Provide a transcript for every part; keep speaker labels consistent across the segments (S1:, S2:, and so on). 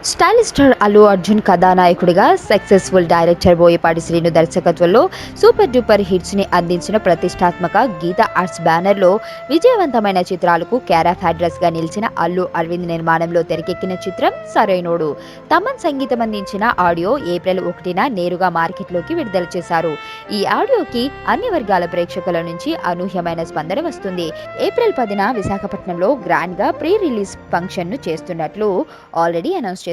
S1: Stylish star Allu Arjun కథానాయకుడిగా successful director Boyapati Srinu దర్శకత్వంలో super duper hits ని అందించిన ప్రతిష్టాత్మక గీత ఆర్ట్స్ బ్యానర్లో విజయవంతమైన చిత్రాలకు కేర్ ఆఫ్ అడ్రస్ గా నిలిచిన అల్లు అరవింద్ నిర్మాణంలో తెరకెక్కిన చిత్రం సరైనోడు. తమన్ సంగీతం అందించిన ఆడియో ఏప్రిల్ 1న నేరుగా మార్కెట్లోకి విడుదల చేశారు. ఈ ఆడియోకి అన్ని వర్గాల ప్రేక్షకుల నుంచి అనూహ్యమైన స్పందన వస్తుంది. ఏప్రిల్ 10న విశాఖపట్నంలో గ్రాండ్ గా ప్రీ రిలీజ్ ఫంక్షన్ ను చేస్తున్నట్లు ఆల్రెడీ అనౌన్స్ చేశారు.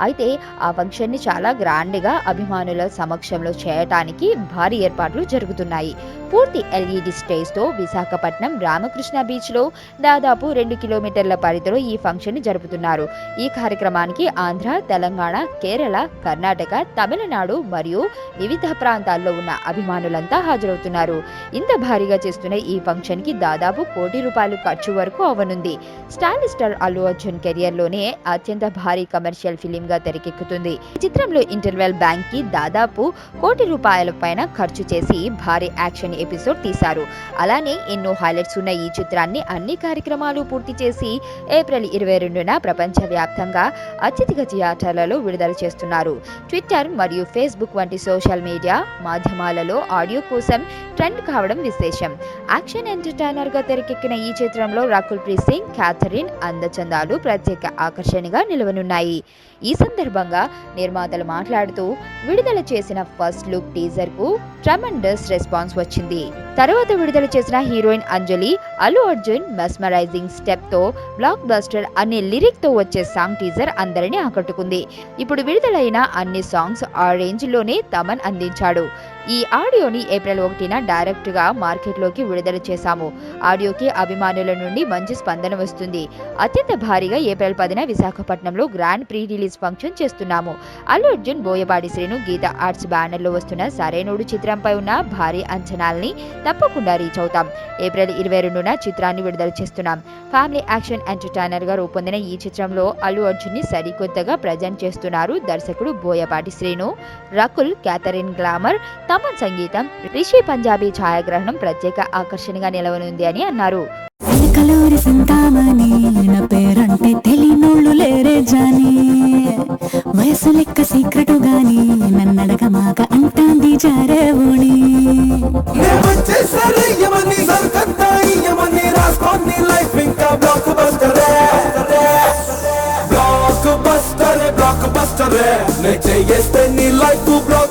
S1: అయితే ఆ ఫంక్షన్ ని చాలా గ్రాండ్ గా అభిమానుల సమక్షంలో చేయటానికి భారీ ఏర్పాట్లు జరుగుతున్నాయి. పూర్తి ఎల్ఈడి స్టేజ్ తో విశాఖపట్నం రామకృష్ణ బీచ్ లో దాదాపు 2 కిలోమీటర్ల పరిధిలో ఈ ఫంక్షన్ ని జరుపుతున్నారు. ఈ కార్యక్రమానికి ఆంధ్ర, తెలంగాణ, కేరళ, కర్ణాటక, తమిళనాడు మరియు వివిధ ప్రాంతాల్లో ఉన్న అభిమానులంతా హాజరవుతున్నారు. ఇంత భారీగా చేస్తున్న ఈ ఫంక్షన్ కి దాదాపు ₹1 కోటి ఖర్చు వరకు అవనుంది. Stylish star Allu Arjun career లోనే అత్యంత భారీ కమర్షియల్ ఫిలిం గా తెరకెక్కుతుంది. ఈ చిత్రంలో ఇంటర్వెల్ బ్యాంక్ కి దాదాపు ₹1 కోటి పైన ఖర్చు చేసి భారీ యాక్షన్ ఎపిసోడ్ తీశారు. అలానే ఎన్నో హైలైట్స్ ఉన్న ఈ చిత్రాన్ని అన్ని కార్యక్రమాలు పూర్తి చేసి ఏప్రిల్ 22న ప్రపంచ వ్యాప్తంగా అత్యధిక థియేటర్లలో విడుదల చేస్తున్నారు. ట్విట్టర్ మరియు ఫేస్బుక్ వంటి సోషల్ మీడియా మాధ్యమాలలో ఆడియో కోసం ట్రెండ్ కావడం విశేషం. యాక్షన్ ఎంటర్టైనర్ గా తెరకెక్కిన ఈ చిత్రంలో రకుల్ ప్రీత్ సింగ్, క్యాథరిన్ అందచందాలు ప్రత్యేక ఆకర్షణగా నిలవనున్నాయి. ఈ సందర్భంగా నిర్మాతలు మాట్లాడుతూ విడుదల చేసిన ఫస్ట్ లుక్ టీజర్ కు ట్రెమెండస్ రెస్పాన్స్ వచ్చింది. తర్వాత విడుదల చేసిన హీరోయిన్ అంజలి, అల్లు అర్జున్ మెస్మరైజింగ్ స్టెప్ తో బ్లాక్ బస్టర్ అనే లిరిక్ తో వచ్చే సాంగ్ టీజర్ అందరినీ ఆకట్టుకుంది. ఇప్పుడు విడుదలైన అన్ని సాంగ్స్ ఆ రేంజ్ లోనే తమన్ అందించాడు. ఈ ఆడియోని ఏప్రిల్ 1న డైరెక్ట్ గా మార్కెట్ లోకి విడుదల చేశాము. ఆడియోకి అభిమానుల నుండి మంచి స్పందన వస్తుంది. అత్యంత భారీగా ఏప్రిల్ 10న విశాఖపట్నంలో గ్రాండ్ ప్రీ రిలీజ్ ఫంక్షన్ చేస్తున్నాము. అల్లు అర్జున్, బోయపాటి శ్రీను గీత ఆర్ట్స్ బ్యానర్ లో వస్తున్న సరైనోడు చిత్రంపై ఉన్న భారీ అంచనాల్ని తప్పకుండా రీచ్ అవుతాం. ఏప్రిల్ 22న చిత్రాన్ని విడుదల చేస్తున్నాం. ఫ్యామిలీ యాక్షన్ ఎంటర్టైనర్ గా రూపొందిన ఈ చిత్రంలో అల్లు అర్జున్ ని సరికొత్తగా ప్రజెంట్ చేస్తున్నారు దర్శకుడు బోయపాటి శ్రీను. రకుల్, క్యాథరిన్ గ్లామర్, తమన్ సంగీతం, రిషి పంజాబీ ఛాయాగ్రహణం ప్రత్యేక ఆకర్షణగా నిలవనుంది అని అన్నారు.
S2: పేరంటే తెలియనోళ్ళు లేరే జాని, వయసు లెక్క సీక్రెటు గాని నన్నడగ మాక అంటాంది జారేవుని.
S3: బ్లాక్ బస్టర్ నీ లైఫ్ బ్లాక్